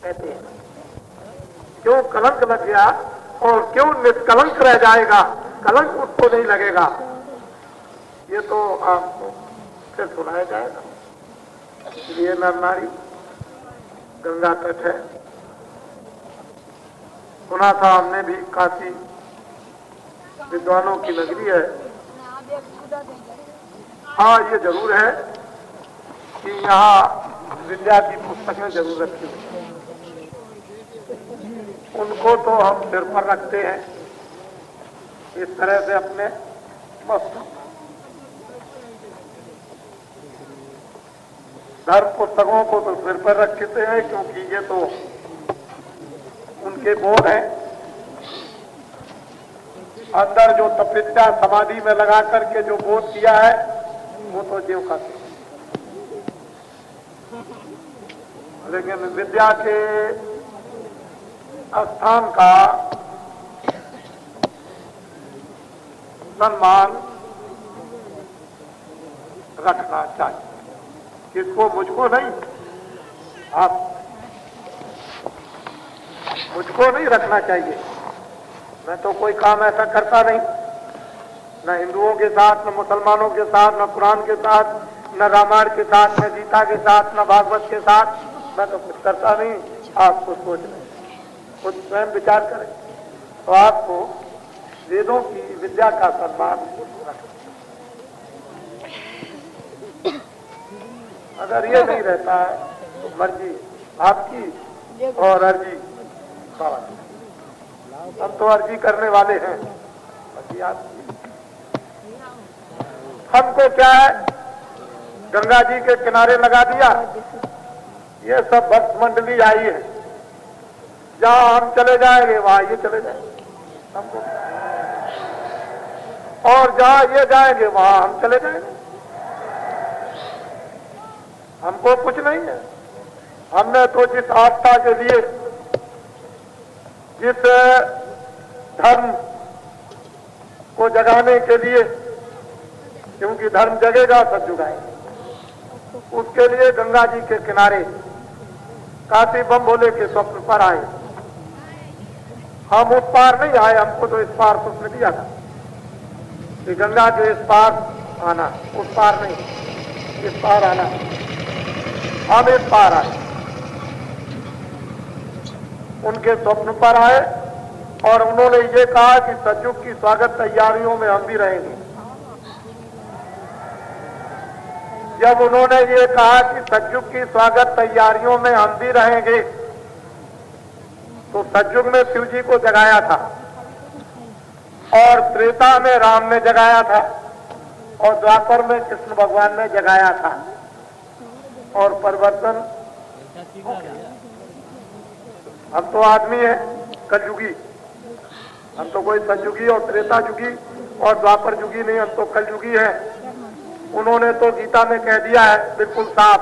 कहते हैं। क्यों कलंक लग गया और क्यों निष्कलंक रह जाएगा, कलंक उसको नहीं लगेगा, ये तो आपको फिर सुनाया जाएगा। इसलिए नर नारी गंगा तट है। सुना था हमने भी काशी विद्वानों की नगरी है। हाँ, ये जरूर है कि यहाँ विद्या की पुस्तकें जरूर रखी हुई, उनको तो हम सिर पर रखते हैं इस तरह से अपने मस्त। धर्म पुस्तकों को तो सिर पर रखते हैं क्योंकि ये तो उनके बोध हैं। अंदर जो तपस्या समाधि में लगा करके जो बोध किया है वो तो जीव का, लेकिन विद्या के स्थान का सम्मान रखना चाहिए। किसको? मुझको नहीं, आप मुझको नहीं रखना चाहिए। मैं तो कोई काम ऐसा करता नहीं, न हिंदुओं के साथ, न मुसलमानों के साथ, न कुरान के साथ, न रामायण के साथ, न गीता के साथ, न भागवत के साथ, मैं तो कुछ करता नहीं। आपको सोच लें, खुद स्वयं विचार करें तो आपको वेदों की विद्या का सम्मान रखें। अगर ये नहीं रहता है तो मर्जी आपकी और अर्जी बाबा। हम तो अर्जी करने वाले हैं, मर्जी आपकी। हमको क्या है, गंगा जी के किनारे लगा दिया, ये सब भक्त मंडली आई है, जहां हम चले जाएंगे वहां ये चले जाएंगे हमको, और जहां ये जाएंगे वहां हम चले जाएंगे, हमको कुछ नहीं है। हमने तो जिस आस्था के लिए, जिस धर्म को जगाने के लिए, क्योंकि धर्म जगेगा सब जुगाएंगे, उसके लिए गंगा जी के किनारे काशी बम भोले के स्वप्न पर आए। हम उस पार नहीं आए, हमको तो इस पार स्वप्न दिया था कि गंगा के इस पार आना, उस पार नहीं, इस पार आना। हम इस पार आए, उनके स्वप्न पर आए और उन्होंने ये कहा कि सतयुग की स्वागत तैयारियों में हम भी रहेंगे। जब उन्होंने ये कहा कि सतयुग की स्वागत तैयारियों में हम भी रहेंगे, तो सतयुग में शिव जी को जगाया था और त्रेता में राम ने जगाया था और द्वापर में कृष्ण भगवान ने जगाया था और परिवर्तन। हम तो आदमी हैं कलयुगी, हम तो कोई सतयुगी और त्रेता युगी और द्वापर युगी नहीं, हम तो कलयुगी हैं। उन्होंने तो गीता में कह दिया है बिल्कुल साफ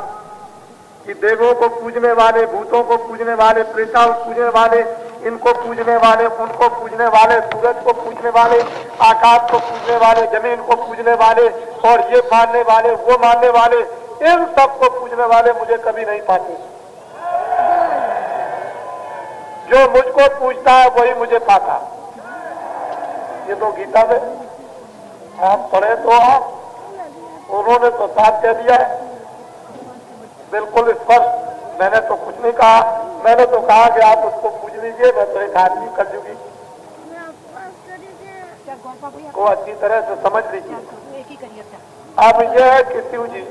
कि देवों को पूजने वाले, भूतों को पूजने वाले, प्रेताओं को पूजने वाले, इनको पूजने वाले, उनको पूजने वाले, सूरज को पूजने वाले, आकाश को पूजने वाले, जमीन को पूजने वाले और ये मानने वाले, वो मानने वाले, इन सबको पूजने वाले मुझे कभी नहीं पाते। जो मुझको पूजता है वही मुझे पाता। ये तो गीता में आप पढ़े तो आप, उन्होंने तो साथ कह दिया है बिल्कुल स्पष्ट। मैंने तो कुछ नहीं कहा, मैंने तो कहा कि आप उसको पूज लीजिए। मैं तो एक आदमी कलयुगी को अच्छी तरह से समझ लीजिए। अब यह है कि शिव जी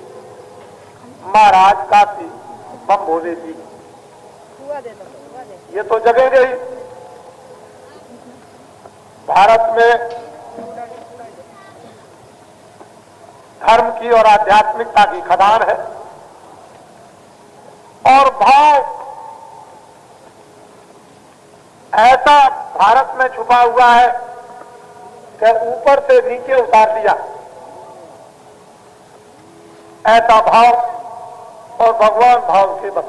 महाराज काशी बम भोले जी, ये तो जगह ही भारत में धर्म की और आध्यात्मिकता की खदान है और भाव ऐसा भारत में छुपा हुआ है कि ऊपर से नीचे उतार दिया, ऐसा भाव। और भगवान भाव के बस,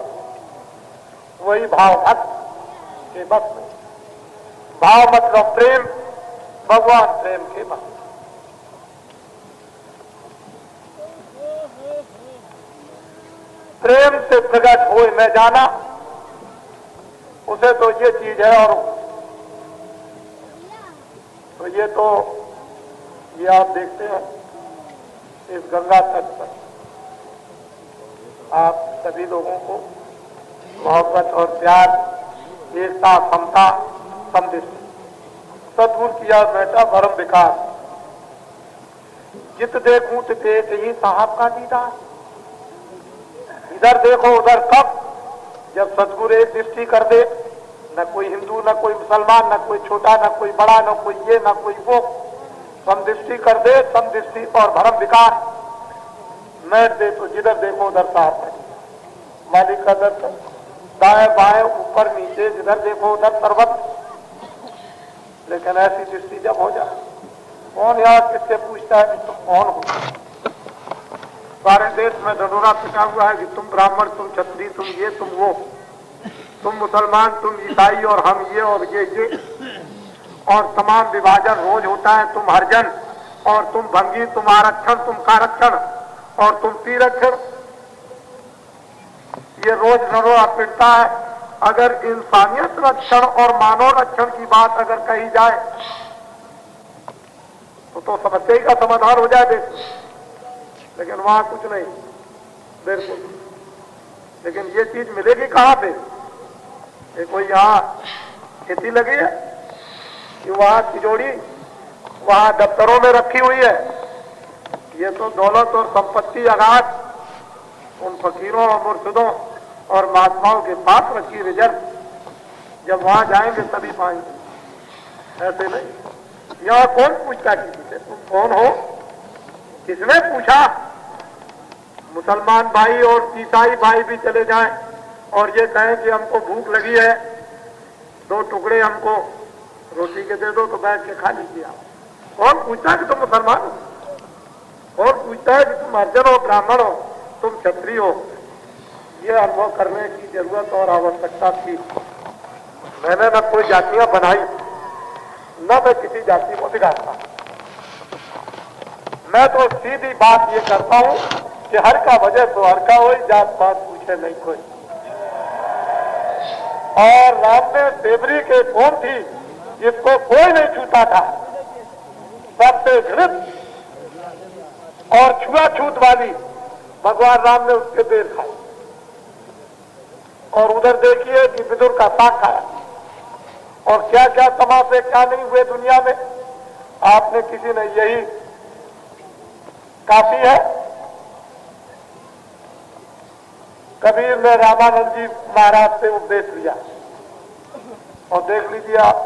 वही भाव भक्त के बस में। भाव मतलब प्रेम, भगवान प्रेम के बस। प्रेम से प्रकट हो न जाना, उसे तो ये चीज है। और तो ये आप देखते हैं इस गंगा तट पर आप सभी लोगों को मोहब्बत और प्यार, एकता, समता, समदृष्टि, सद्गुण किया बेटा परम विकास, जित देखूं तित एक ही साहब का दीदार। इधर देखो उधर कब, जब सदगुरु एक दृष्टि कर दे, न कोई हिंदू, न कोई मुसलमान, न कोई छोटा, न कोई बड़ा, न कोई ये, न कोई वो, समदृष्टि कर दे, समदृष्टि और भरम विकास मैट दे तो जिधर देखो उधर साहब है। मालिक का दर्शन दाएं बाएं ऊपर नीचे जिधर देखो उधर पर्वत। लेकिन ऐसी दृष्टि जब हो जाए, कौन यार किससे पूछता है कि तुम कौन हो? सारे देश में ढंढोरा पिटा हुआ है कि तुम ब्राह्मण, तुम क्षत्रिय, तुम ये, तुम वो, तुम मुसलमान, तुम ईसाई और हम ये और ये, और तमाम विभाजन रोज होता है। तुम हरिजन और तुम भंगी, तुम आरक्षण, तुम कारक्षण और तुम तीरक्षण, ये रोज ढंढोरा पिटता है। अगर इंसानियत रक्षण और मानव रक्षण की बात अगर कही जाए तो समस्या का समाधान हो जाए देश में, लेकिन वहां कुछ नहीं, बिल्कुल। लेकिन ये चीज मिलेगी कहां पे? ये कोई यहाँ खेती लगी है कि वहां तिजोरी वहां दफ्तरों में रखी हुई है? ये तो दौलत और संपत्ति अगाध उन फकीरों और मुर्शिदों और महात्माओं के पास रखी रिजर्व, जब वहां जाएंगे तभी पाएंगे। ऐसे नहीं। यहाँ कौन पूछता किसी से तुम कौन हो? किसने पूछा? मुसलमान भाई और ईसाई भाई भी चले जाएं और ये कहें कि हमको भूख लगी है, 2 टुकड़े हमको रोटी के दे दो तो बैठ के खा लीजिए। कौन पूछता है कि तुम मुसलमान हो? कौन पूछता है कि तुम हरिजन हो, ब्राह्मण हो, तुम क्षत्रिय हो? ये अनुभव करने की जरूरत और आवश्यकता थी। मैंने न कोई जातियां बनाई, न मैं किसी जाति को बिगाड़ता। मैं तो सीधी बात ये करता हूं कि हर का वजह तो हर का हो, जात पात पूछे नहीं कोई। और राम में सेवरी के कौन थी जिसको कोई नहीं छूता था, सबसे घृत और छुआछूत वाली भगवान राम ने उसके देर खाई। और उधर देखिए कि विदुर का साग खाया। और क्या क्या तमाशे क्या नहीं हुए दुनिया में। आपने किसी ने यही काफी है। कबीर ने रामानंद जी महाराज से उपदेश लिया और देख लीजिए आप,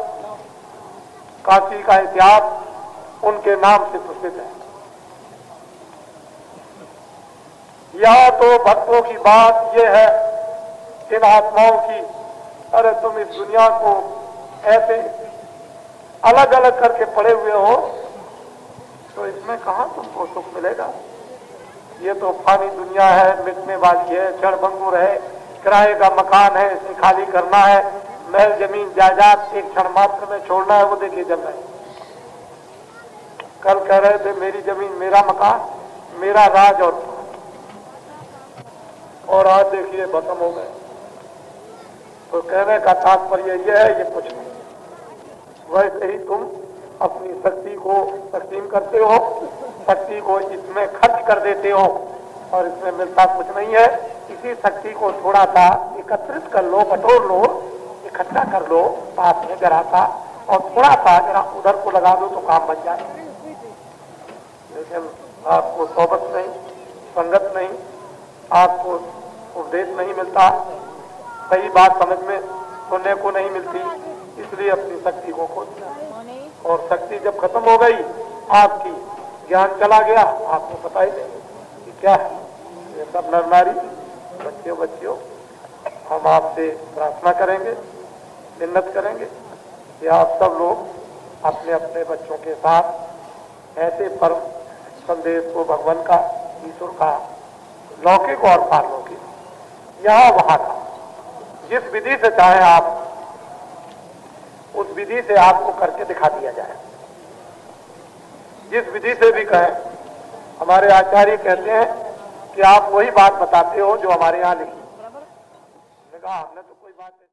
काशी का इतिहास उनके नाम से प्रसिद्ध है। यह तो भक्तों की बात यह है, इन आत्माओं की, अरे तुम इस दुनिया को ऐसे अलग अलग करके पड़े हुए हो तो इसमें कहां तुमको सुख मिलेगा? ये तो फानी दुनिया है, मिटने वाली है, क्षणभंगुर है, किराए का मकान है, इसे खाली करना है, महल जमीन जायदाद एक क्षण मात्र में छोड़ना है। वो देखिए जल रहे, कल कह रहे थे मेरी जमीन मेरा मकान मेरा राज, और आज देखिए खत्म हो गए। तो कहने का तात्पर्य यह है, ये कुछ नहीं। वैसे ही तुम अपनी शक्ति को तकसीम करते हो, शक्ति को इसमें खर्च कर देते हो और इसमें मिलता कुछ नहीं है। इसी शक्ति को थोड़ा सा एकत्रित कर लो, बटोर लो, इकट्ठा कर लो पास में जरा सा, और थोड़ा सा जरा उधर को लगा दो तो काम बन जाए। लेकिन आपको सोबत नहीं, संगत नहीं, आपको उपदेश नहीं मिलता, सही बात समझ में सुनने को नहीं मिलती, इसलिए अपनी शक्ति को खो दिया। और शक्ति जब खत्म हो गई आपकी, ज्ञान चला गया, आपको पता ही नहीं कि क्या है। ये सब नर नारी, बच्चियों, हम आपसे प्रार्थना करेंगे, मिन्नत करेंगे कि आप सब लोग अपने अपने बच्चों के साथ ऐसे परम संदेश को, भगवान का, ईश्वर का, लौकिक और पारलौकिक, यहाँ वहां का, जिस विधि से चाहे आप उस विधि से आपको करके दिखा दिया जाए। जिस विधि से भी कहें, हमारे आचार्य कहते हैं कि आप वही बात बताते हो जो हमारे यहाँ लिखी। हमने कहा हमने तो कोई बात नहीं।